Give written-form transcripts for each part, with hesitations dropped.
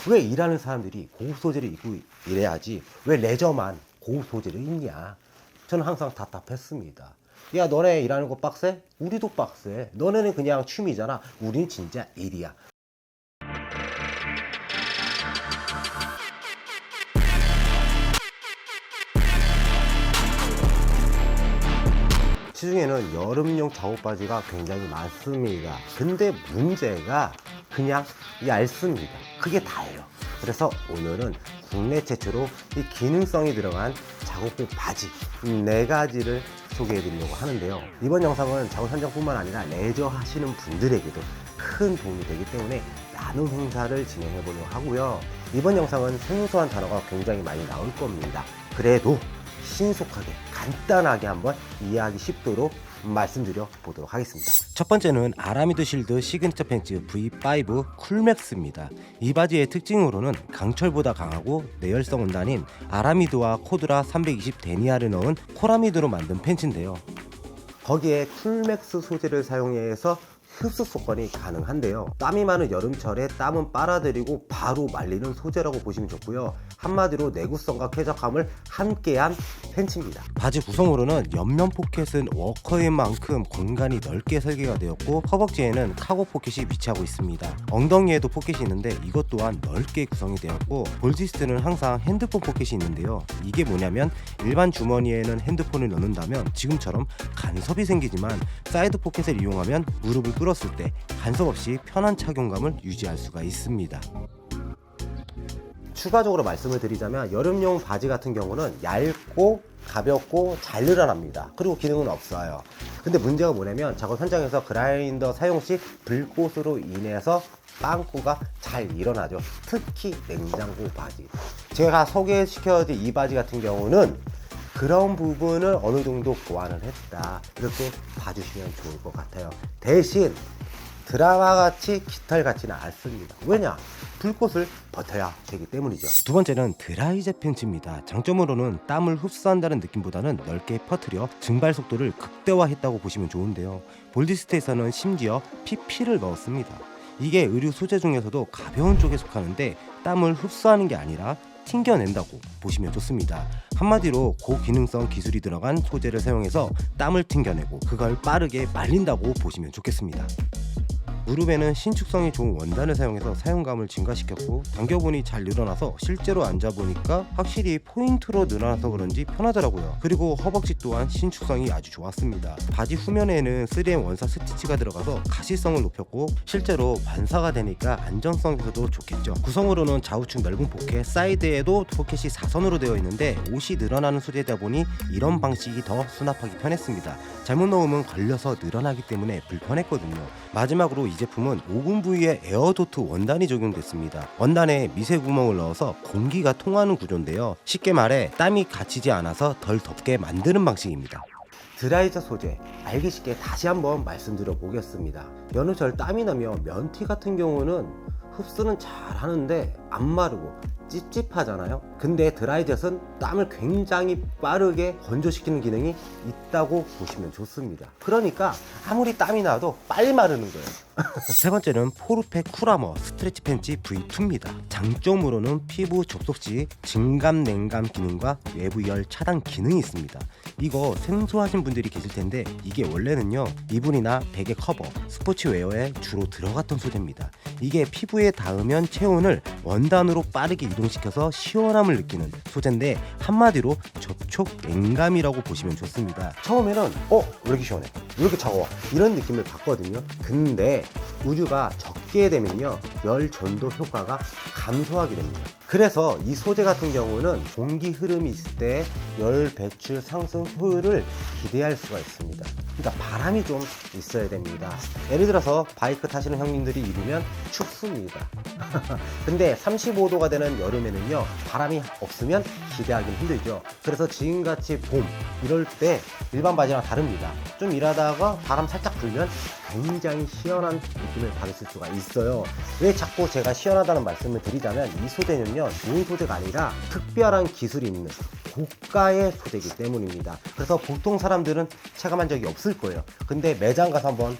왜 일하는 사람들이 고급 소재를 입고 일해야지 왜 레저만 고급 소재를 입냐? 저는 항상 답답했습니다. 야, 너네 일하는 거 빡세? 우리도 빡세. 너네는 그냥 취미잖아. 우린 진짜 일이야. 시중에는 여름용 작업 바지가 굉장히 많습니다. 근데 문제가 그냥 얇습니다. 그게 다예요. 그래서 오늘은 국내 최초로 이 기능성이 들어간 작업복 바지 4가지를 소개해 드리려고 하는데요. 이번 영상은 작업 현장뿐만 아니라 레저 하시는 분들에게도 큰 도움이 되기 때문에 나눔 행사를 진행해 보려고 하고요. 이번 영상은 생소한 단어가 굉장히 많이 나올 겁니다. 그래도 신속하게 간단하게 한번 이해하기 쉽도록 말씀드려 보도록 하겠습니다. 첫 번째는 아라미드 실드 시그니처 팬츠 V5 쿨맥스입니다. 이 바지의 특징으로는 강철보다 강하고 내열성 원단인 아라미드와 코드라 320 데니아를 넣은 코라미드로 만든 팬츠인데요. 거기에 쿨맥스 소재를 사용해서 흡수 속건이 가능한데요. 땀이 많은 여름철에 땀은 빨아들이고 바로 말리는 소재라고 보시면 좋고요. 한마디로 내구성과 쾌적함을 함께한 팬츠입니다. 바지 구성으로는 옆면 포켓은 워커인 만큼 공간이 넓게 설계가 되었고 허벅지에는 카고 포켓이 위치하고 있습니다. 엉덩이에도 포켓이 있는데 이것 또한 넓게 구성이 되었고 볼디스트는 항상 핸드폰 포켓이 있는데요. 이게 뭐냐면 일반 주머니에는 핸드폰을 넣는다면 지금처럼 간섭이 생기지만 사이드 포켓을 이용하면 무릎을 꿇었을 때 간섭 없이 편한 착용감을 유지할 수가 있습니다. 추가적으로 말씀을 드리자면 여름용 바지 같은 경우는 얇고 가볍고 잘 늘어납니다. 그리고 기능은 없어요. 근데 문제가 뭐냐면 작업 현장에서 그라인더 사용 시 불꽃으로 인해서 빵꾸가 잘 일어나죠. 특히 냉장고 바지. 제가 소개시켜드린 이 바지 같은 경우는 그런 부분을 어느 정도 보완을 했다. 이렇게 봐주시면 좋을 것 같아요. 대신 드라마같이 깃털같지는 않습니다. 왜냐? 불꽃을 버텨야 되기 때문이죠. 두 번째는 드라이젯 팬츠입니다. 장점으로는 땀을 흡수한다는 느낌보다는 넓게 퍼뜨려 증발 속도를 극대화했다고 보시면 좋은데요. 볼디스트에서는 심지어 PP를 넣었습니다. 이게 의류 소재 중에서도 가벼운 쪽에 속하는데 땀을 흡수하는 게 아니라 튕겨낸다고 보시면 좋습니다. 한마디로 고기능성 기술이 들어간 소재를 사용해서 땀을 튕겨내고 그걸 빠르게 말린다고 보시면 좋겠습니다. 무릎에는 신축성이 좋은 원단을 사용해서 사용감을 증가시켰고 당겨보니 잘 늘어나서 실제로 앉아보니까 확실히 포인트로 늘어나서 그런지 편하더라고요. 그리고 허벅지 또한 신축성이 아주 좋았습니다. 바지 후면에는 3M 원사 스티치가 들어가서 가시성을 높였고 실제로 반사가 되니까 안정성에서도 좋겠죠. 구성으로는 좌우측 넓은 포켓, 사이드에도 포켓이 4선으로 되어 있는데 옷이 늘어나는 소재다 보니 이런 방식이 더 수납하기 편했습니다. 잘못 넣으면 걸려서 늘어나기 때문에 불편했거든요. 마지막으로 이 제품은 오븐 부위에 에어도트 원단이 적용됐습니다. 원단에 미세 구멍을 넣어서 공기가 통하는 구조인데요. 쉽게 말해 땀이 갇히지 않아서 덜 덥게 만드는 방식입니다. 드라이저 소재 알기 쉽게 다시 한번 말씀드려 보겠습니다. 여름철 땀이 나면 면티 같은 경우는 흡수는 잘 하는데 안 마르고 찝찝하잖아요. 근데 드라이젯은 땀을 굉장히 빠르게 건조시키는 기능이 있다고 보시면 좋습니다. 그러니까 아무리 땀이 나도 빨리 마르는 거예요. 세 번째는 포르페 쿨아머 스트레치 팬츠 V2입니다. 장점으로는 피부 접속 시 증감 냉감 기능과 외부 열 차단 기능이 있습니다. 이거 생소하신 분들이 계실 텐데 이게 원래는요 이불이나 베개 커버, 스포츠웨어에 주로 들어갔던 소재입니다. 이게 피부에 닿으면 체온을 원단으로 빠르게 이동시켜서 시원함을 느끼는 소재인데 한마디로 접촉 냉감이라고 보시면 좋습니다. 처음에는 왜 이렇게 시원해? 왜 이렇게 차가워? 이런 느낌을 받거든요. 근데 우주가 적게 되면요 열 전도 효과가 감소하게 됩니다. 그래서 이 소재 같은 경우는 공기 흐름이 있을 때 열 배출 상승 효율을 기대할 수가 있습니다. 그러니까 바람이 좀 있어야 됩니다. 예를 들어서 바이크 타시는 형님들이 입으면 춥습니다. 근데 35도가 되는 여름에는요 바람이 없으면 기대하기 힘들죠. 그래서 지금같이 봄 이럴 때 일반 바지랑 다릅니다. 좀 일하다가 바람 살짝 불면 굉장히 시원한 느낌을 받으실 수가 있어요. 왜 자꾸 제가 시원하다는 말씀을 드리자면 이 소재는요 좋은 소재가 아니라 특별한 기술이 있는 고가의 소재이기 때문입니다. 그래서 보통 사람들은 체감한 적이 없을 거예요. 근데 매장 가서 한번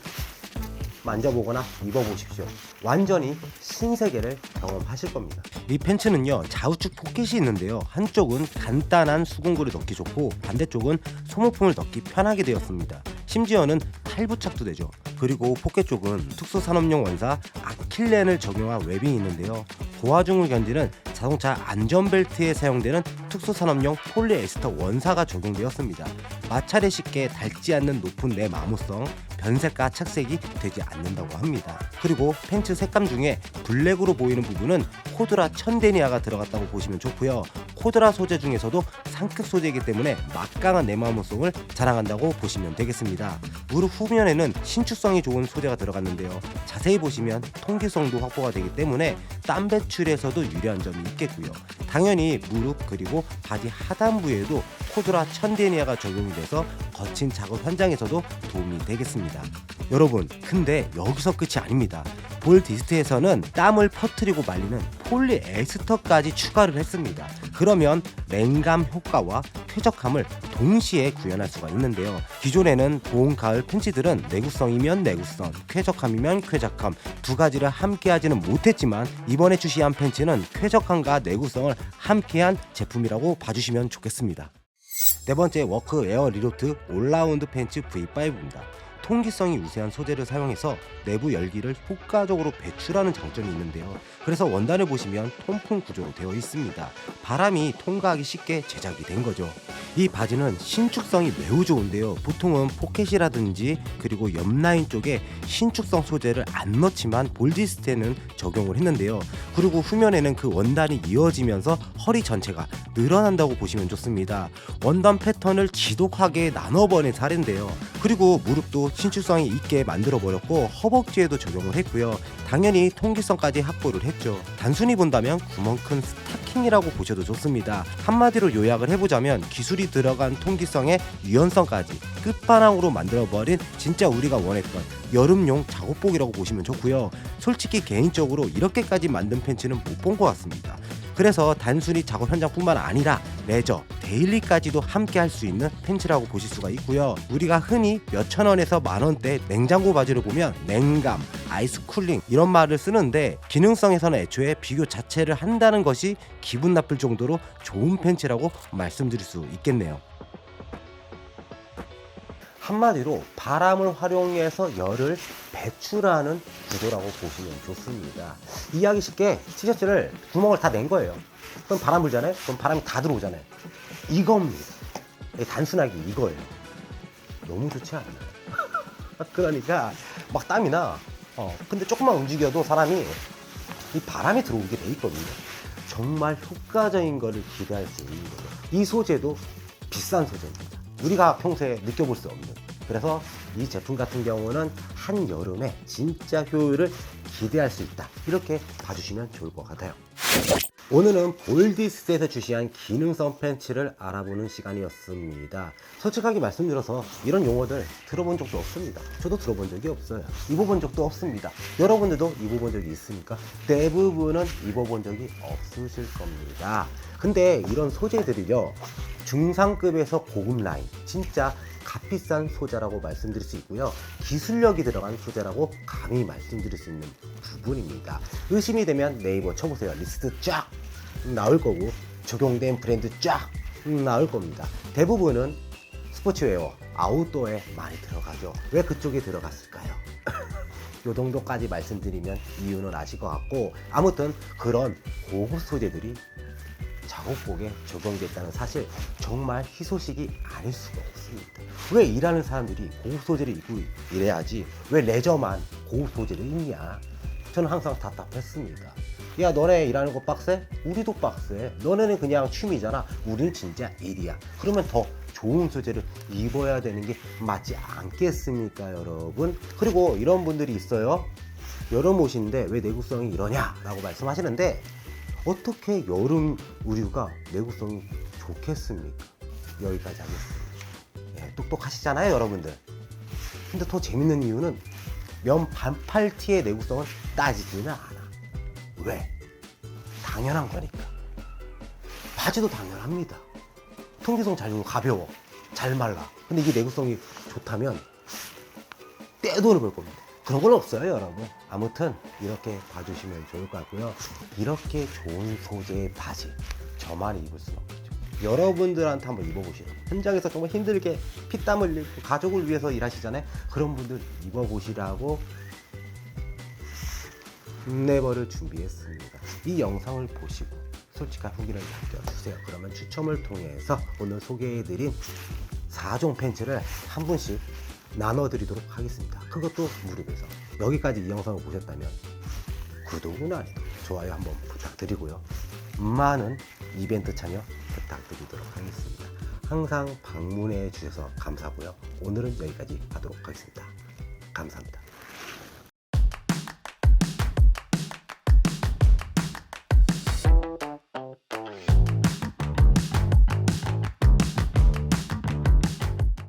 만져보거나 입어보십시오. 완전히 신세계를 경험하실 겁니다. 이 팬츠는요, 좌우측 포켓이 있는데요, 한쪽은 간단한 수공구를 넣기 좋고 반대쪽은 소모품을 넣기 편하게 되었습니다. 심지어는 팔 부착도 되죠. 그리고 포켓 쪽은 특수산업용 원사 아킬렌을 적용한 웹이 있는데요, 고화중을 견디는 자동차 안전벨트에 사용되는 특수산업용 폴리에스터 원사가 적용되었습니다. 마찰에 쉽게 닳지 않는 높은 내 마모성, 변색과 착색이 되지 않는다고 합니다. 그리고 팬츠 색감 중에 블랙으로 보이는 부분은 코드라 천데니아가 들어갔다고 보시면 좋고요. 코드라 소재 중에서도 상급 소재이기 때문에 막강한 내마모성을 자랑한다고 보시면 되겠습니다. 무릎 후면에는 신축성이 좋은 소재가 들어갔는데요, 자세히 보시면 통기성도 확보가 되기 때문에 땀 배출에서도 유리한 점이 있겠고요. 당연히 무릎 그리고 바디 하단부에도 코드라 천데니아가 적용이 돼서 거친 작업 현장에서도 도움이 되겠습니다. 여러분, 근데 여기서 끝이 아닙니다. 볼디스트에서는 땀을 퍼뜨리고 말리는 폴리에스터까지 추가를 했습니다. 그러면 냉감 효과와 쾌적함을 동시에 구현할 수가 있는데요, 기존에는 봄, 가을 팬츠들은 내구성이면 내구성, 쾌적함이면 쾌적함 두 가지를 함께 하지는 못했지만 이번에 출시한 팬츠는 쾌적함과 내구성을 함께한 제품이라고 봐주시면 좋겠습니다. 네 번째, 워크 에어 리로트 올라운드 팬츠 V5입니다. 통기성이 우세한 소재를 사용해서 내부 열기를 효과적으로 배출하는 장점이 있는데요, 그래서 원단을 보시면 통풍 구조로 되어 있습니다. 바람이 통과하기 쉽게 제작이 된 거죠. 이 바지는 신축성이 매우 좋은데요, 보통은 포켓이라든지 그리고 옆 라인 쪽에 신축성 소재를 안 넣지만 볼디스트에는 적용을 했는데요, 그리고 후면에는 그 원단이 이어지면서 허리 전체가 늘어난다고 보시면 좋습니다. 원단 패턴을 지독하게 나눠버린 사례인데요, 그리고 무릎도 신축성이 있게 만들어 버렸고 허벅지에도 적용을 했고요. 당연히 통기성까지 확보를 했죠. 단순히 본다면 구멍 큰 스타킹이라고 보셔도 좋습니다. 한마디로 요약을 해보자면 기술이 들어간 통기성의 유연성까지 끝판왕으로 만들어버린 진짜 우리가 원했던 여름용 작업복이라고 보시면 좋고요. 솔직히 개인적으로 이렇게까지 만든 팬츠는 못 본 것 같습니다. 그래서 단순히 작업 현장뿐만 아니라 레저, 데일리까지도 함께 할 수 있는 팬츠라고 보실 수가 있고요. 우리가 흔히 몇천 원에서 만원대 냉장고 바지를 보면 냉감, 아이스 쿨링 이런 말을 쓰는데 기능성에서는 애초에 비교 자체를 한다는 것이 기분 나쁠 정도로 좋은 팬츠라고 말씀드릴 수 있겠네요. 한마디로 바람을 활용해서 열을 배출하는 구조라고 보시면 좋습니다. 이해하기 쉽게 티셔츠를 구멍을 다 낸 거예요. 그럼 바람 불잖아요? 그럼 바람이 다 들어오잖아요. 이겁니다. 단순하게 이거예요. 너무 좋지 않나요? 그러니까 막 땀이 나. 근데 조금만 움직여도 사람이 이 바람이 들어오게 돼 있거든요. 정말 효과적인 거를 기대할 수 있는 거예요. 이 소재도 비싼 소재입니다. 우리가 평소에 느껴볼 수 없는. 그래서 이 제품 같은 경우는 한여름에 진짜 효율을 기대할 수 있다, 이렇게 봐주시면 좋을 것 같아요. 오늘은 볼디스트에서 출시한 기능성 팬츠를 알아보는 시간이었습니다. 솔직하게 말씀드려서 이런 용어들 들어본 적도 없습니다. 저도 들어본 적이 없어요. 입어본 적도 없습니다. 여러분들도 입어본 적이 있습니까? 대부분은 입어본 적이 없으실 겁니다. 근데 이런 소재들이요, 중상급에서 고급 라인, 진짜 값비싼 소재라고 말씀드릴 수 있고요, 기술력이 들어간 소재라고 감히 말씀드릴 수 있는 부분입니다. 의심이 되면 네이버 쳐보세요. 리스트 쫙 나올 거고 적용된 브랜드 쫙 나올 겁니다. 대부분은 스포츠웨어, 아웃도어에 많이 들어가죠. 왜 그쪽에 들어갔을까요? 요 정도까지 말씀드리면 이유는 아실 것 같고, 아무튼 그런 고급 소재들이 작업복에 적용됐다는 사실, 정말 희소식이 아닐 수가 없습니다. 왜 일하는 사람들이 고급 소재를 입고 일해야지 왜 레저만 고급 소재를 입냐? 저는 항상 답답했습니다. 야, 너네 일하는 거 빡세? 우리도 빡세. 너네는 그냥 취미잖아. 우리는 진짜 일이야. 그러면 더 좋은 소재를 입어야 되는 게 맞지 않겠습니까, 여러분? 그리고 이런 분들이 있어요. 여름 옷인데 왜 내구성이 이러냐? 라고 말씀하시는데, 어떻게 여름 의류가 내구성이 좋겠습니까? 여기까지 하겠습니다. 예, 똑똑하시잖아요, 여러분들. 근데 더 재밌는 이유는 면 반팔 티의 내구성은 따지지는 않아. 왜? 당연한 거니까. 바지도 당연합니다. 통기성 잘 주고 가벼워, 잘 말라. 근데 이게 내구성이 좋다면 떼돈을 벌 겁니다. 그런 건 없어요, 여러분. 아무튼 이렇게 봐주시면 좋을 것 같고요. 이렇게 좋은 소재의 바지 저만 입을 수는 없겠죠. 여러분들한테 한번 입어보시죠. 현장에서 정말 힘들게 피땀 흘리고 가족을 위해서 일하시잖아요. 그런 분들 입어보시라고 굿네버를 준비했습니다. 이 영상을 보시고 솔직한 후기를 남겨주세요. 그러면 추첨을 통해서 오늘 소개해드린 4종 팬츠를 한 분씩 나눠드리도록 하겠습니다. 그것도 무료에서. 여기까지 이 영상을 보셨다면 구독은 아니고 좋아요 한번 부탁드리고요. 많은 이벤트 참여 부탁드리도록 하겠습니다. 항상 방문해 주셔서 감사하고요. 오늘은 여기까지 하도록 하겠습니다.